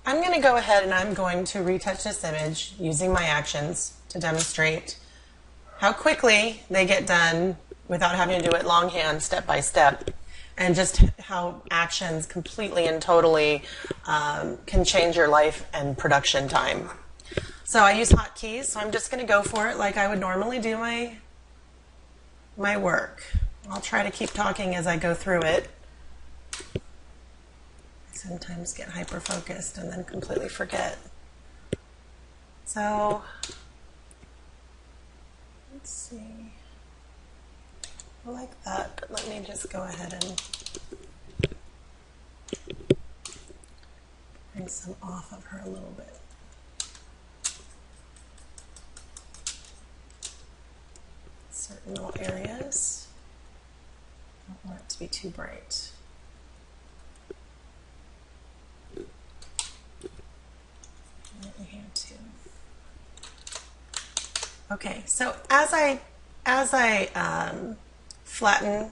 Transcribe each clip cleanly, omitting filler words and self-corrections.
I'm going to go ahead and I'm going to retouch this image using my actions to demonstrate how quickly they get done without having to do it longhand, step by step, and just how actions completely and totally can change your life and production time. So I use hotkeys, so I'm just going to go for it like I would normally do my work. I'll try to keep talking as I go through it. I sometimes get hyper-focused and then completely forget. So, let's see. I like that, but let me just go ahead and bring some off of her a little bit. Certain little areas. I don't want it to be too bright. Right here too. Okay, so as I flatten,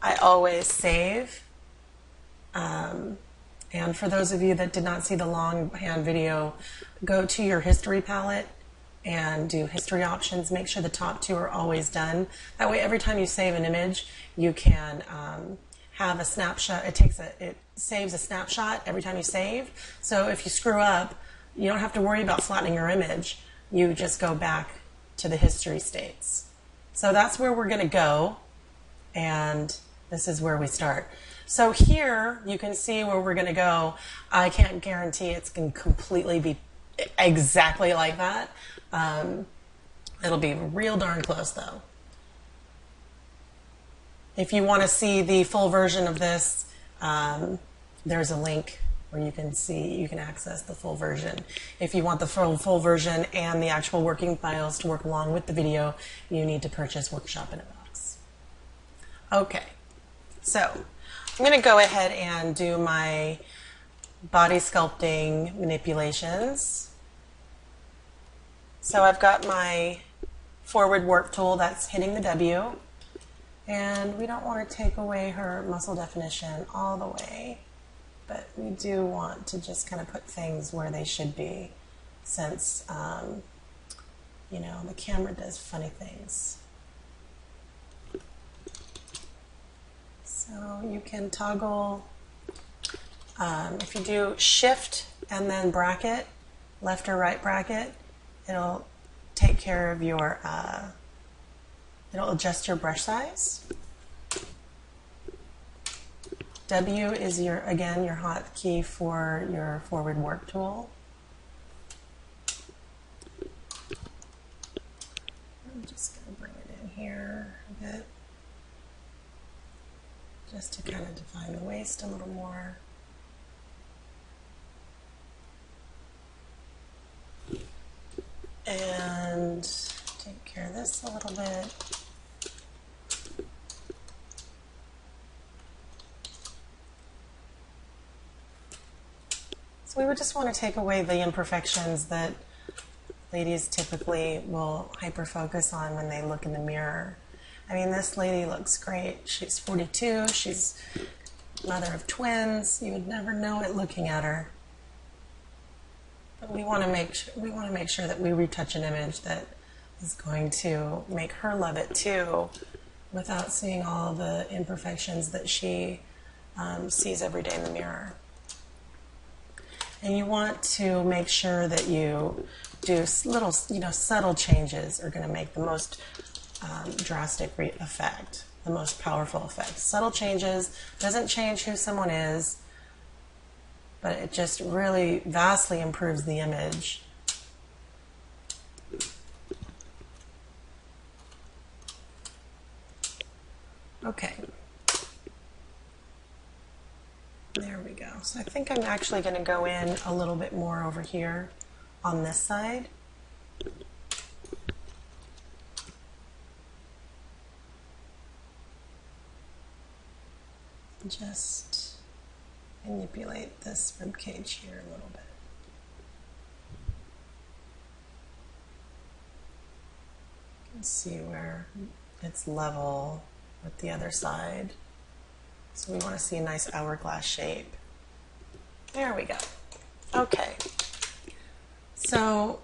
I always save. And for those of you that did not see the longhand video, go to your history palette and do history options. Make sure the top two are always done. That way, every time you save an image, you can have a snapshot. It saves a snapshot every time you save. So if you screw up, you don't have to worry about flattening your image. You just go back to the history states. So that's where we're going to go, and this is where we start. So here you can see where we're going to go. I can't guarantee it's going to completely be exactly like that. It'll be real darn close though. If you want to see the full version of this, there's a link where you can access the full version. If you want the full version and the actual working files to work along with the video, you need to purchase Workshop in a Box. Okay, so I'm going to go ahead and do my body sculpting manipulations. So I've got my forward warp tool that's hitting the W, and we don't want to take away her muscle definition all the way, but we do want to just kind of put things where they should be, since you know, the camera does funny things. So you can toggle, if you do shift and then bracket, left or right bracket, it'll take care of your, it'll adjust your brush size. W is your, again, your hotkey for your forward warp tool. I'm just going to bring it in here a bit, just to kind of define the waist a little more. And take care of this a little bit. So we would just want to take away the imperfections that ladies typically will hyper-focus on when they look in the mirror. I mean, this lady looks great. She's 42. She's mother of twins. You would never know it looking at her. But we want to make sure that we retouch an image that is going to make her love it too, without seeing all the imperfections that she sees every day in the mirror. And you want to make sure that you do little, subtle changes are going to make the most drastic effect, the most powerful effect. Subtle changes doesn't change who someone is, but it just really vastly improves the image. Okay. There we go. So I think I'm actually going to go in a little bit more over here on this side. Just manipulate this rib cage here a little bit. You can see where it's level with the other side. So we want to see a nice hourglass shape. There we go. Okay, so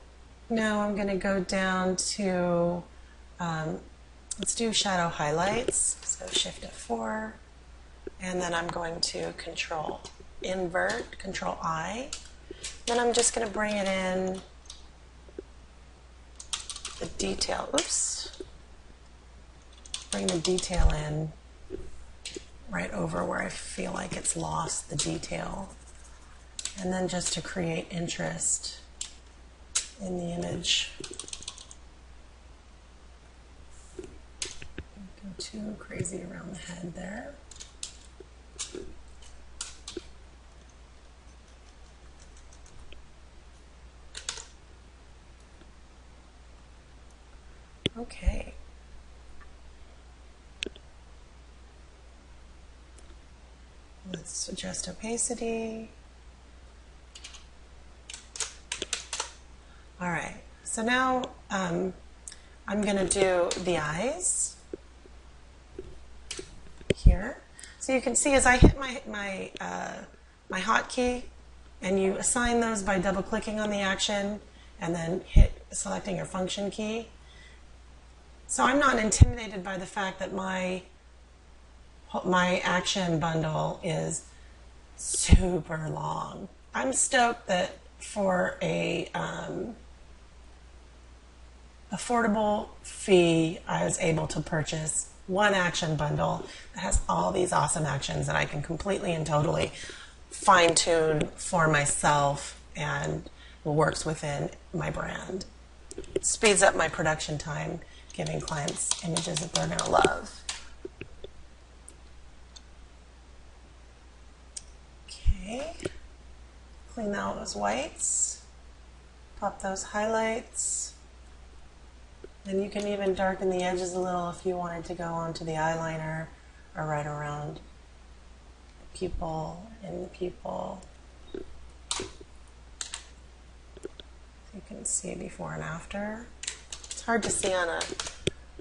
now I'm going to go down to, let's do shadow highlights. So Shift F4, and then I'm going to Control Invert, Control I. Then I'm just going to bring it in the detail. Oops. Bring the detail in right over where I feel like it's lost the detail. And then just to create interest in the image. Go too crazy around the head there. Okay. Let's adjust opacity. All right, so now I'm going to do the eyes here. So you can see as I hit my hotkey, and you assign those by double-clicking on the action and then selecting your function key. So I'm not intimidated by the fact that my action bundle is super long. I'm stoked that for a affordable fee, I was able to purchase one action bundle that has all these awesome actions that I can completely and totally fine-tune for myself and works within my brand. It speeds up my production time, giving clients images that they're going to love. Okay, clean out those whites, pop those highlights, and you can even darken the edges a little if you wanted to go onto the eyeliner or right around the pupil, in the pupil. So you can see before and after. It's hard to see on a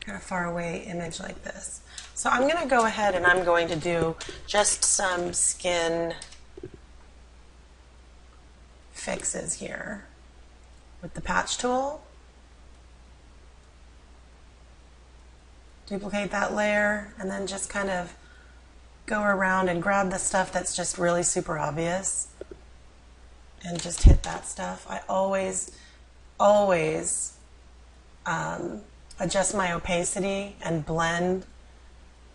kind of far away image like this. So I'm going to go ahead and I'm going to do just some skin fixes here with the patch tool. Duplicate that layer and then just kind of go around and grab the stuff that's just really super obvious and just hit that stuff. I always adjust my opacity and blend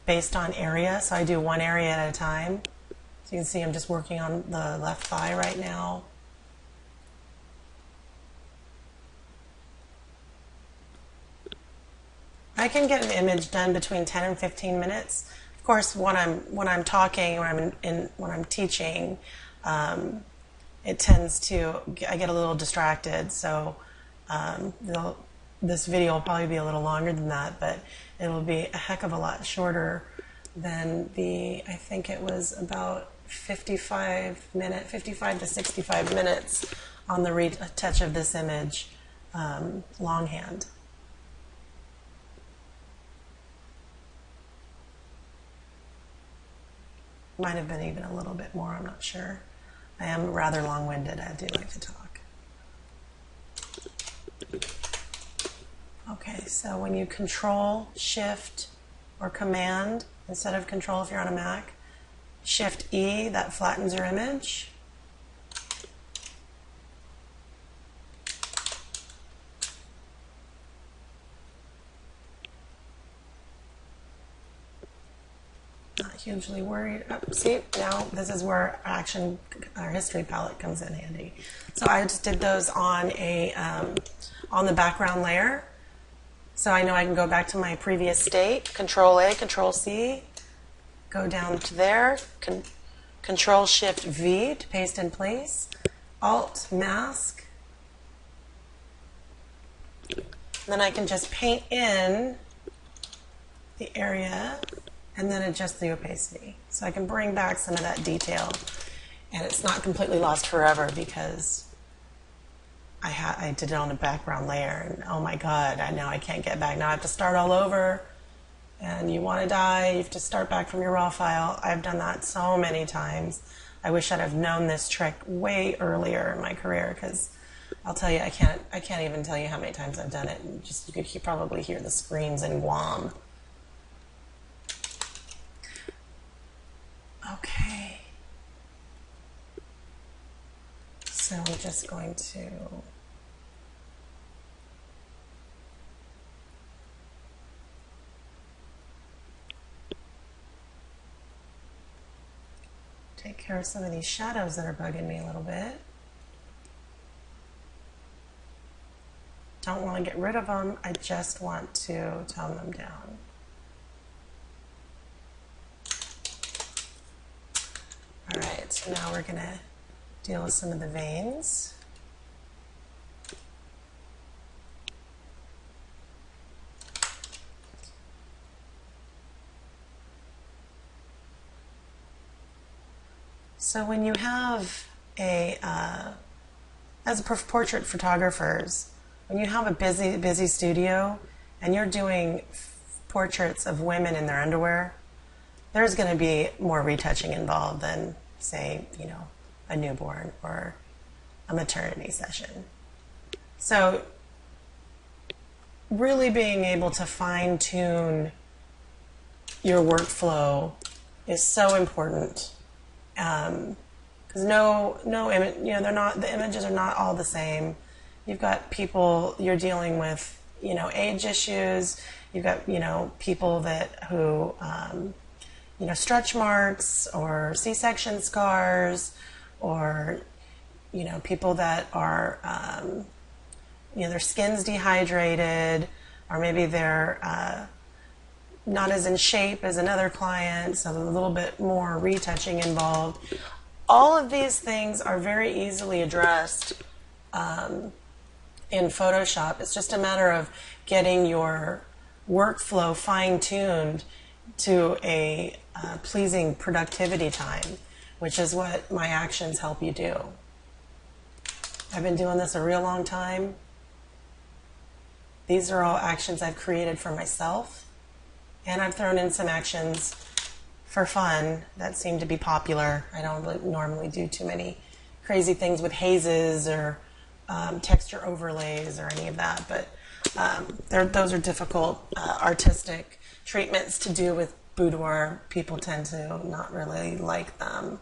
based on area. So I do one area at a time. So you can see I'm just working on the left thigh right now. I can get an image done between 10 and 15 minutes. Of course, when I'm talking, when I'm teaching, it tends to, I get a little distracted. So this video will probably be a little longer than that, but it'll be a heck of a lot shorter than I think it was about 55 to 65 minutes on the retouch of this image longhand. Might have been even a little bit more, I'm not sure. I am rather long-winded, I do like to talk. Okay, so when you Control, Shift, or Command, instead of Control if you're on a Mac, Shift E, that flattens your image. Not hugely worried. Oh, see, now this is where our history palette comes in handy. So I just did those on on the background layer. So I know I can go back to my previous state. Control A, Control C, go down to there. Control Shift V to paste in place. Alt Mask. And then I can just paint in the area and then adjust the opacity. So I can bring back some of that detail and it's not completely lost forever because I did it on a background layer and oh my God, now I can't get back. Now I have to start all over and you want to die, you have to start back from your raw file. I've done that so many times. I wish I'd have known this trick way earlier in my career, because I'll tell you, I can't even tell you how many times I've done it. And just, you could probably hear the screams in Guam. Okay. So I'm just going to take care of some of these shadows that are bugging me a little bit. Don't want to get rid of them, I just want to tone them down. All right, so now we're going to deal with some of the veins. So when you have as portrait photographers, when you have a busy studio and you're doing portraits of women in their underwear, there's going to be more retouching involved than, say, you know, a newborn or a maternity session. So really being able to fine-tune your workflow is so important. Because no image, you know, the images are not all the same. You've got people, you're dealing with, you know, age issues. You've got, you know, people who you know, stretch marks or C-section scars, or, you know, people that are, you know, their skin's dehydrated, or maybe they're not as in shape as another client, so a little bit more retouching involved. All of these things are very easily addressed in Photoshop. It's just a matter of getting your workflow fine-tuned to a pleasing productivity time, which is what my actions help you do. I've been doing this a real long time. These are all actions I've created for myself, and I've thrown in some actions for fun that seem to be popular. I don't normally do too many crazy things with hazes or texture overlays or any of that, but those are difficult artistic treatments to do with boudoir. People tend to not really like them.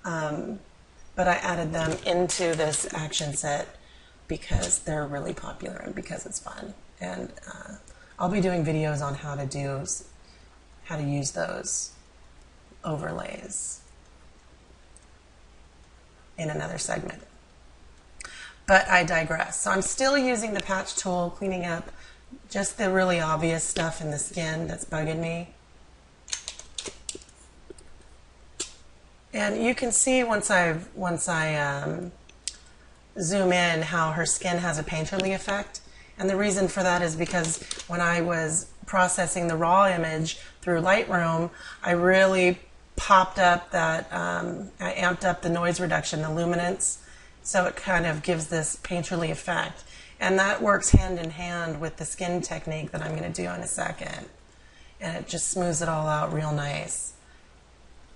But I added them into this action set because they're really popular and because it's fun. And I'll be doing videos on how to use those overlays in another segment. But I digress. So I'm still using the patch tool, cleaning up just the really obvious stuff in the skin that's bugging me. And you can see once I zoom in how her skin has a painterly effect. And the reason for that is because when I was processing the raw image through Lightroom, I really popped up that, I amped up the noise reduction, the luminance, so it kind of gives this painterly effect. And that works hand in hand with the skin technique that I'm going to do in a second. And it just smooths it all out real nice.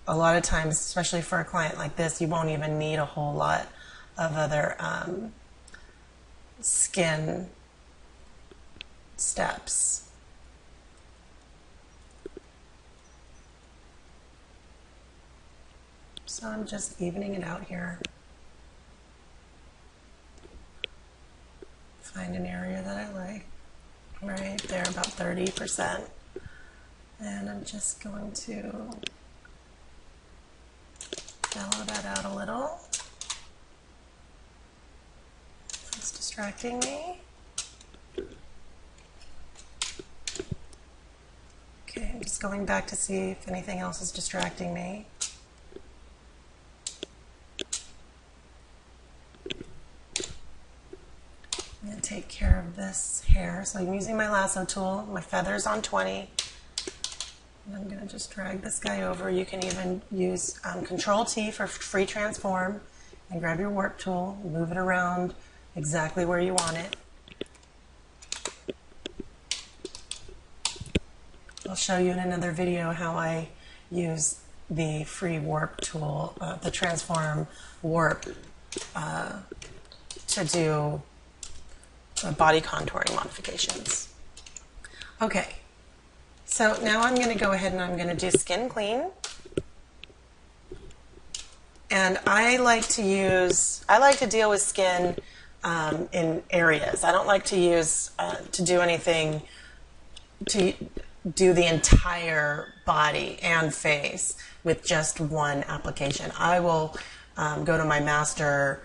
A lot of times, especially for a client like this, you won't even need a whole lot of other skin steps. So I'm just evening it out here. Find an area that I like. Right there, about 30%. And I'm just going to mellow that out a little. It's distracting me. Okay, I'm just going back to see if anything else is distracting me. I'm going to take care of this hair. So I'm using my lasso tool, my feathers on 20. And I'm going to just drag this guy over. You can even use Control T for free transform and grab your warp tool, move it around exactly where you want it. I'll show you in another video how I use the free warp tool, the transform warp, to do body contouring modifications. Okay, so now I'm going to go ahead and I'm going to do skin clean. And I like to deal with skin in areas. I don't like to use, to do anything to do the entire body and face with just one application. I will go to my master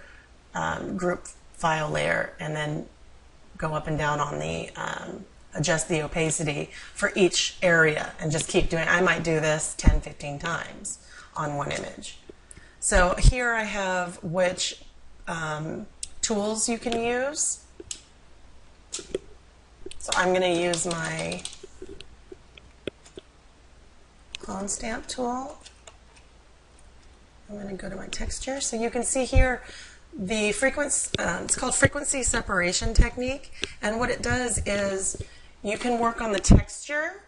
group file layer and then go up and down on the, adjust the opacity for each area and just keep doing. I might do this 10, 15 times on one image. So here I have which tools you can use. So I'm going to use my clone stamp tool. I'm going to go to my texture. So you can see here the frequency, it's called frequency separation technique. And what it does is you can work on the texture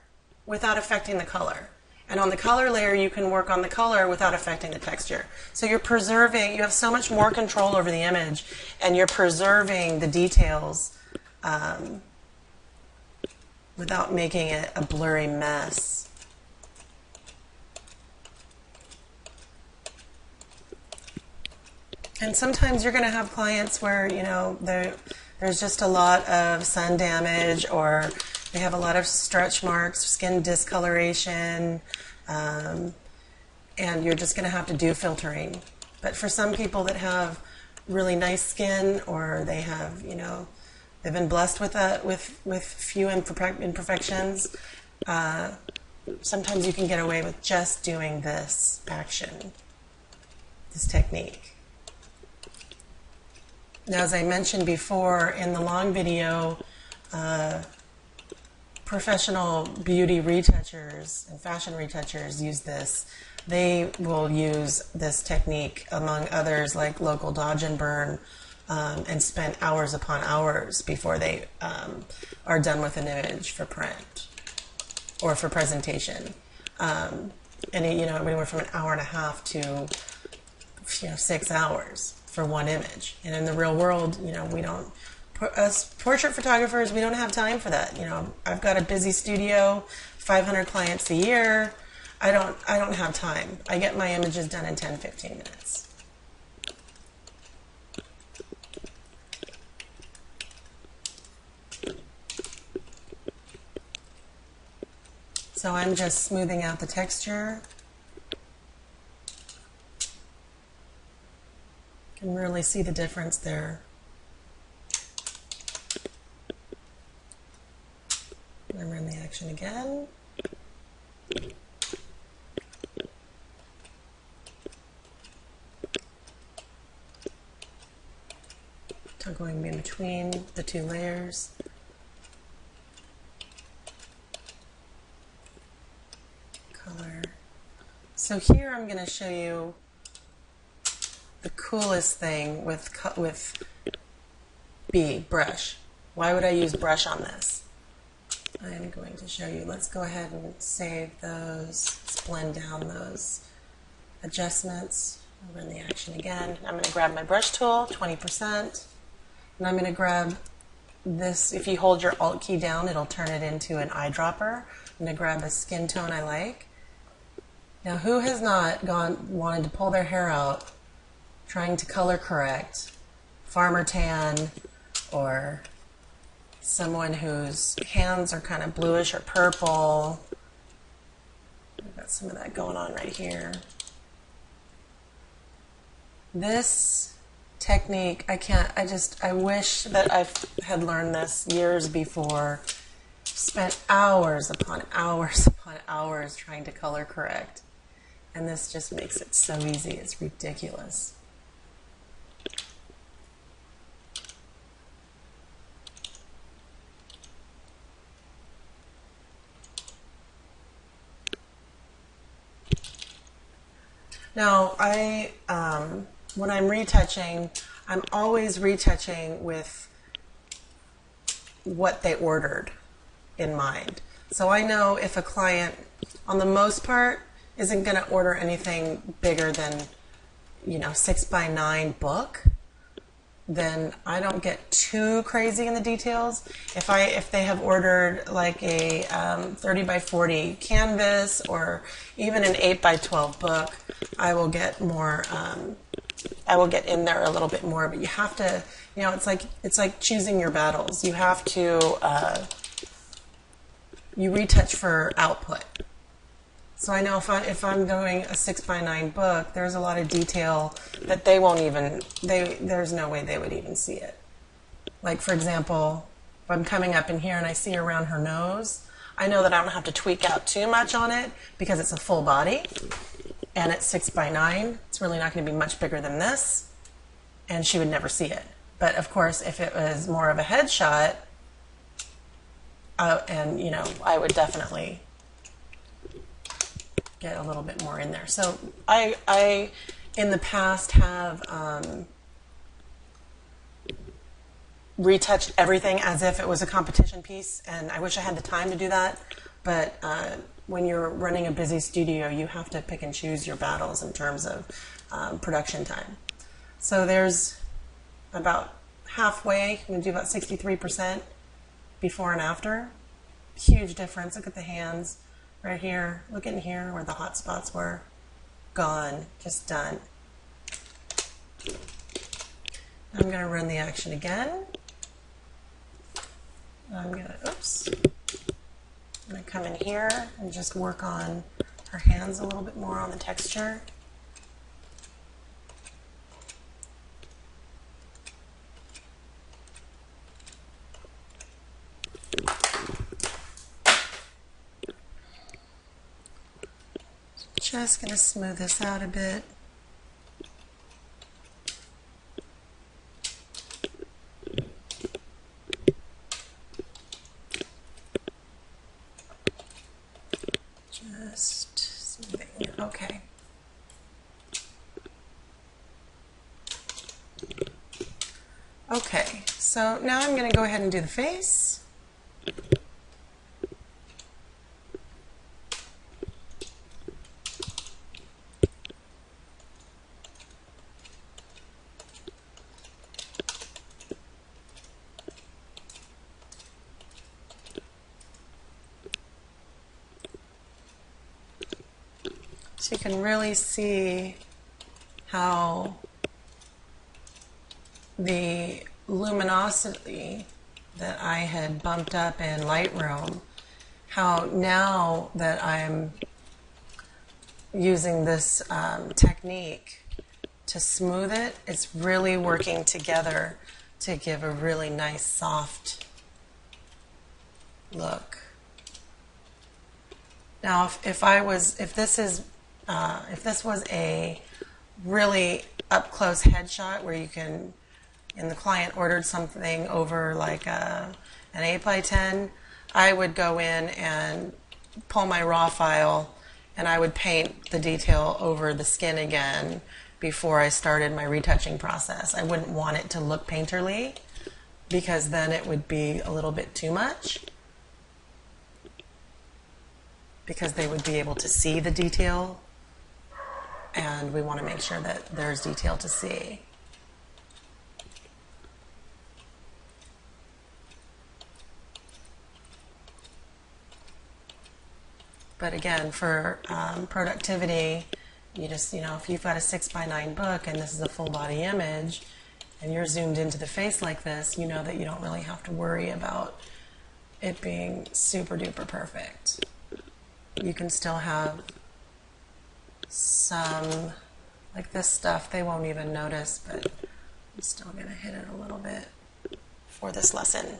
without affecting the color. And on the color layer, you can work on the color without affecting the texture. So you're preserving, you have so much more control over the image, and you're preserving the details without making it a blurry mess. And sometimes you're going to have clients where, you know, there's just a lot of sun damage, or they have a lot of stretch marks, skin discoloration, and you're just going to have to do filtering. But for some people that have really nice skin, or they have, you know, they've been blessed with few imperfections, sometimes you can get away with just doing this action, this technique. Now, as I mentioned before in the long video, professional beauty retouchers and fashion retouchers use this. They will use this technique, among others, like local dodge and burn, and spend hours upon hours before they are done with an image for print or for presentation. And you know, anywhere from an hour and a half to 6 hours for one image. And in the real world, you know, we don't. Us portrait photographers, we don't have time for that. You know, I've got a busy studio, 500 clients a year. I don't have time. I get my images done in 10, 15 minutes. So I'm just smoothing out the texture. You can really see the difference there. I'm run the action again. Going in between the two layers. Color. So here I'm going to show you the coolest thing with brush. Why would I use brush on this? I'm going to show you. Let's go ahead and save those. Let's blend down those adjustments. I'll run the action again. I'm going to grab my brush tool, 20%, and I'm going to grab this. If you hold your Alt key down, it'll turn it into an eyedropper. I'm going to grab a skin tone I like. Now, who has not wanted to pull their hair out trying to color correct farmer tan, or someone whose hands are kind of bluish or purple? I've got some of that going on right here. This technique, I wish that I had learned this years before. Spent hours upon hours upon hours trying to color correct. And this just makes it so easy, it's ridiculous. Now, when I'm retouching, I'm always retouching with what they ordered in mind. So I know if a client, on the most part, isn't going to order anything bigger than, 6x9 book, then I don't get too crazy in the details. If they have ordered like a 30x40 canvas or even an 8x12 book, I will get more. I will get in there a little bit more. But you have to, it's like choosing your battles. You have to you retouch for output. So I know if I'm doing a 6x9 book, there's a lot of detail that they won't even, there's no way they would even see it. Like, for example, if I'm coming up in here and I see around her nose, I know that I don't have to tweak out too much on it because it's a full body and it's 6x9. It's really not going to be much bigger than this, and she would never see it. But of course, if it was more of a headshot, I would definitely get a little bit more in there. So I in the past have retouched everything as if it was a competition piece, and I wish I had the time to do that, but when you're running a busy studio, you have to pick and choose your battles in terms of production time. So there's about halfway, I'm going to do about 63% before and after. Huge difference. Look at the hands. Right here, look in here where the hot spots were. Gone, just done. I'm going to run the action again. I'm going to come in here and just work on her hands a little bit more on the texture. Just going to smooth this out a bit. Just smoothing. Okay. Okay, so now I'm going to go ahead and do the face. So you can really see how the luminosity that I had bumped up in Lightroom, how now that I'm using this technique to smooth it, it's really working together to give a really nice soft look. Now, if this was a really up close headshot where you can, and the client ordered something over like an 8x10, I would go in and pull my raw file and I would paint the detail over the skin again before I started my retouching process. I wouldn't want it to look painterly because then it would be a little bit too much, because they would be able to see the detail, and we want to make sure that there's detail to see. But again, for productivity, you just, if you've got a 6x9 book and this is a full body image and you're zoomed into the face like this, you know that you don't really have to worry about it being super duper perfect. You can still have some, like this stuff, they won't even notice, but I'm still going to hit it a little bit for this lesson.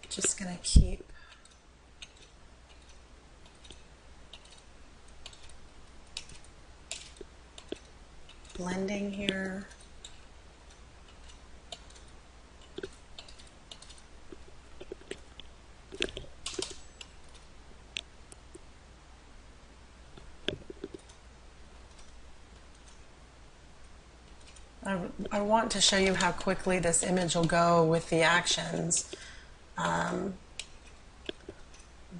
Just going to keep blending here. I want to show you how quickly this image will go with the actions. but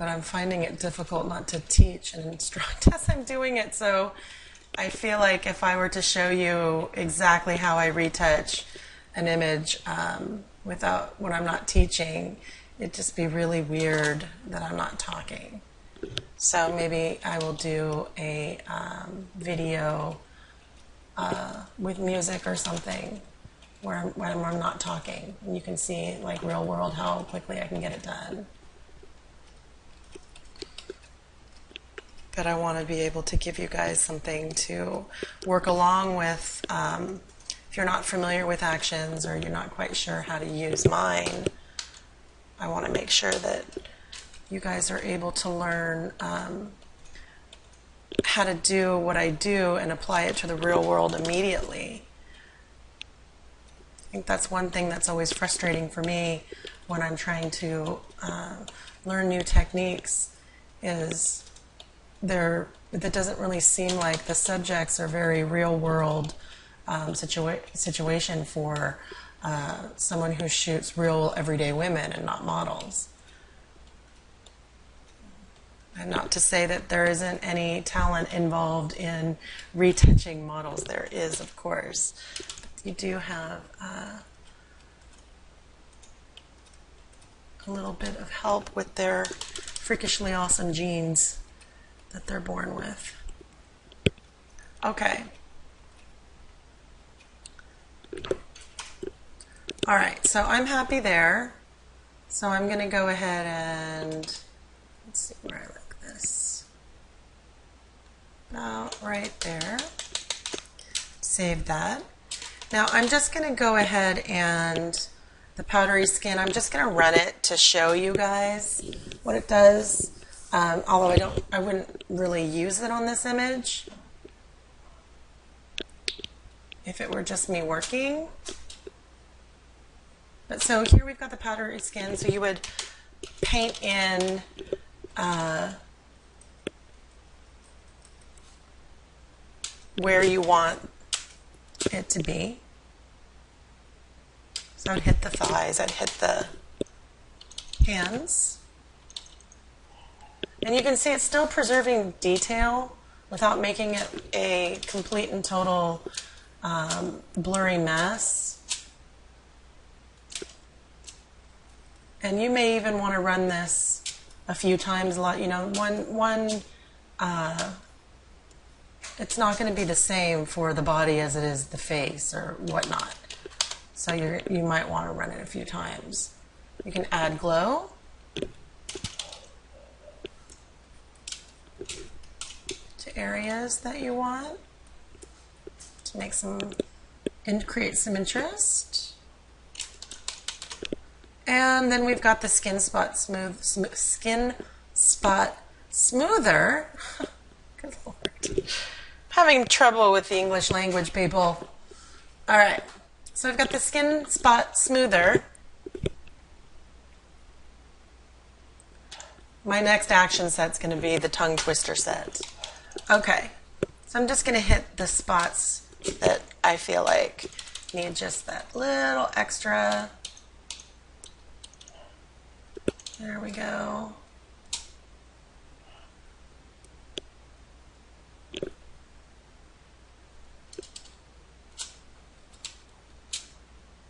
I'm finding it difficult not to teach and instruct as I'm doing it. So I feel like if I were to show you exactly how I retouch an image without when I'm not teaching, it'd just be really weird that I'm not talking. So maybe I will do a video with music or something when I'm not talking, and you can see like real world how quickly I can get it done. But I want to be able to give you guys something to work along with. If you're not familiar with actions or you're not quite sure how to use mine, I want to make sure that you guys are able to learn how to do what I do and apply it to the real world immediately. I think that's one thing that's always frustrating for me when I'm trying to learn new techniques is it doesn't really seem like the subjects are very real world situation for someone who shoots real everyday women and not models. And not to say that there isn't any talent involved in retouching models. There is, of course. But you do have a little bit of help with their freakishly awesome genes that they're born with. Okay. All right, so I'm happy there. So I'm going to go ahead and, let's see where I like this. About right there. Save that. Now I'm just going to go ahead and the powdery skin, I'm just going to run it to show you guys what it does. Although I wouldn't really use it on this image if it were just me working. But so here we've got the powdery skin, so you would paint in where you want it to be. So I'd hit the thighs, I'd hit the hands. And you can see it's still preserving detail without making it a complete and total blurry mess. And you may even want to run this a few times. It's not going to be the same for the body as it is the face or whatnot. So you might want to run it a few times. You can add glow. To areas that you want to make create some interest. And then we've got the skin spot smoother. Good Lord. Having trouble with the English language, people. All right. So I've got the skin spot smoother. My next action set's going to be the tongue twister set. Okay. So I'm just going to hit the spots that I feel like need just that little extra. There we go.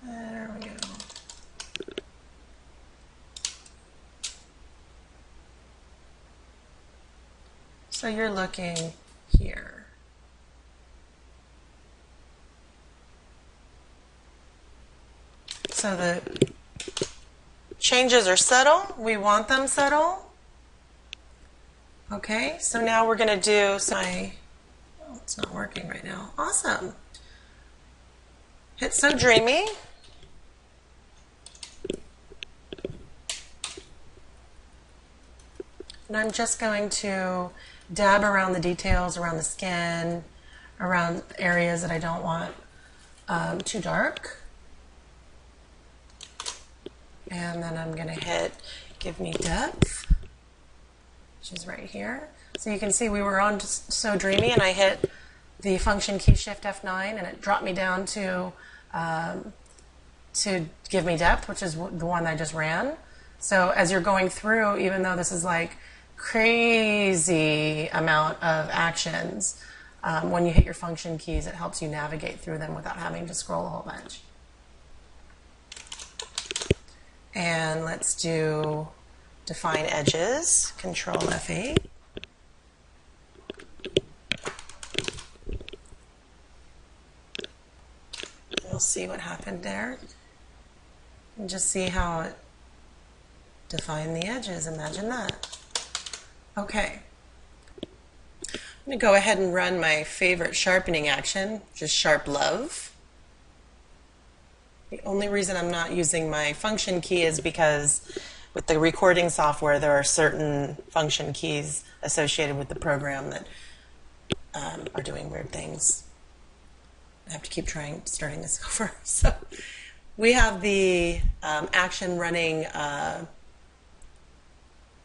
There we go. So you're looking here. So the changes are subtle. We want them subtle. Okay, so now we're going to do it's not working right now. Awesome. Hit So Dreamy. And I'm just going to dab around the details, around the skin, around areas that I don't want too dark. And then I'm going to hit Give Me Depth, which is right here. So you can see we were on So Dreamy, and I hit the function key Shift F9, and it dropped me down to Give Me Depth, which is the one I just ran. So as you're going through, even though this is like crazy amount of actions, when you hit your function keys, it helps you navigate through them without having to scroll a whole bunch. And let's do define edges, Control F8. You'll see what happened there. And just see how it defined the edges. Imagine that. Okay. I'm going to go ahead and run my favorite sharpening action, just Sharp Love. The only reason I'm not using my function key is because with the recording software, there are certain function keys associated with the program that are doing weird things. I have to keep starting this over. So we have the action running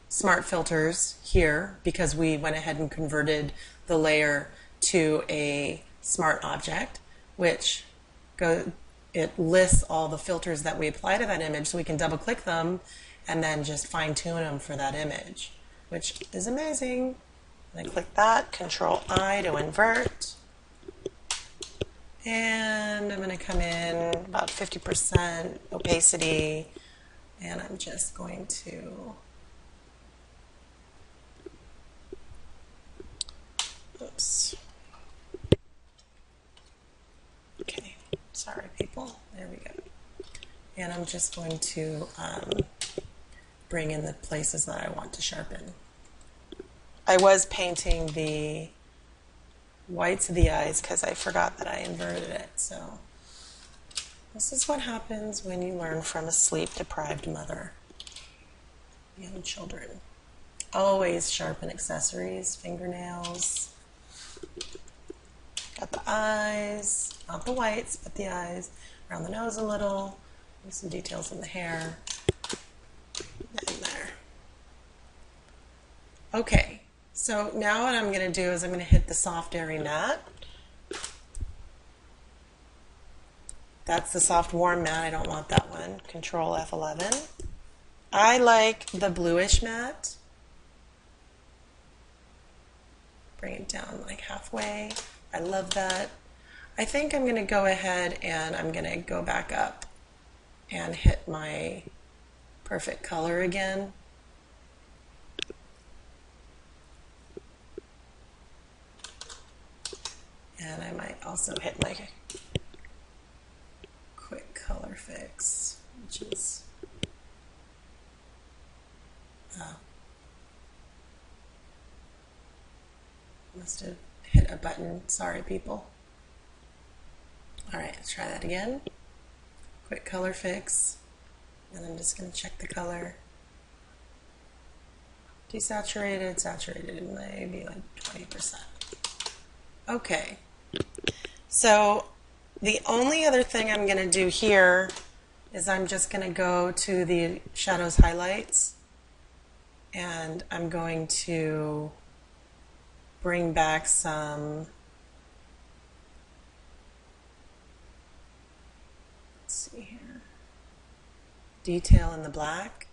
smart filters here because we went ahead and converted the layer to a smart object, which it lists all the filters that we apply to that image, so we can double click them and then just fine tune them for that image, which is amazing. And I click that, Control I to invert. And I'm going to come in about 50% opacity, and I'm just going to, oops. Okay, sorry people, there we go. And I'm just going to bring in the places that I want to sharpen. I was painting the whites of the eyes because I forgot that I inverted it. So this is what happens when you learn from a sleep-deprived mother. Young children. Always sharpen accessories, fingernails. Got the eyes, not the whites, but the eyes. Around the nose a little. There's some details in the hair. And there. Okay. So now what I'm going to do is I'm going to hit the soft airy matte. That's the soft warm matte. I don't want that one. Control F11. I like the bluish matte. Bring it down like halfway. I love that. I think I'm going to go ahead and I'm going to go back up and hit my perfect color again. And I might also hit my quick color fix, which is must have hit a button. Sorry, people. All right, let's try that again. Quick color fix, and I'm just going to check the color. Desaturated, saturated, maybe like 20%. Okay. So the only other thing I'm going to do here is I'm just going to go to the shadows highlights, and I'm going to bring back some, let's see here, detail in the black.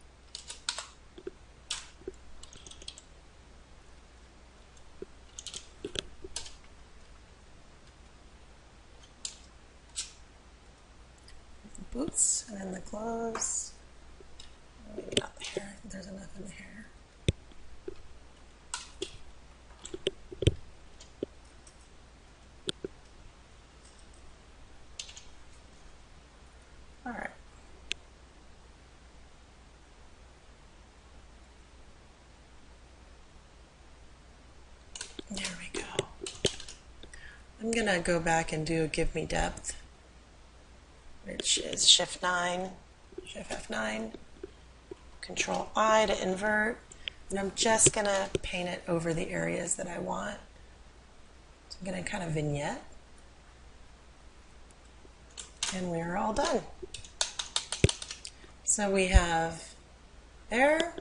Boots, and then the clothes. Maybe not the hair. There's enough in the hair. All right. There we go. I'm going to go back and do Give Me Depth, which is Shift 9, Shift F9, Control I to invert, and I'm just going to paint it over the areas that I want. So I'm going to kind of vignette, and we're all done. So we have there,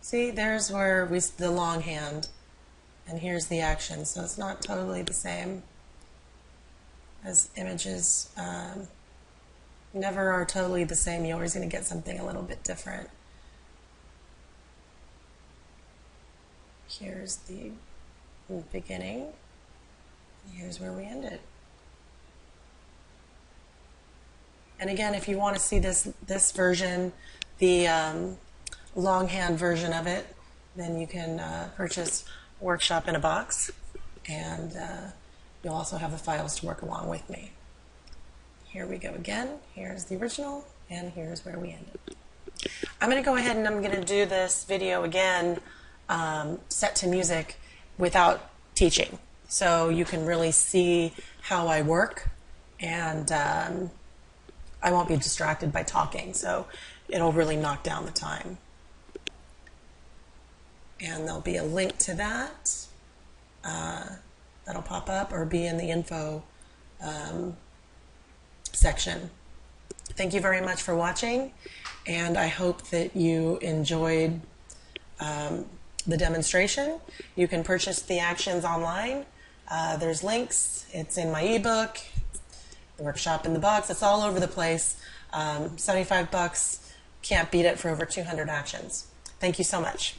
see, there's where the longhand, and here's the action, so it's not totally the same as images never are totally the same. You're always going to get something a little bit different. Here's the beginning. Here's where we ended. And again, if you want to see this version, the longhand version of it, then you can purchase Workshop in a Box, and you'll also have the files to work along with me. Here we go again. Here's the original, and here's where we ended. I'm going to go ahead and I'm going to do this video again, set to music, without teaching, so you can really see how I work, and I won't be distracted by talking, so it'll really knock down the time. And there'll be a link to that that'll pop up or be in the info section. Thank you very much for watching, and I hope that you enjoyed the demonstration. You can purchase the actions online. There's links. It's in my ebook, the Workshop in the Box. It's all over the place. $75. Can't beat it for over 200 actions. Thank you so much.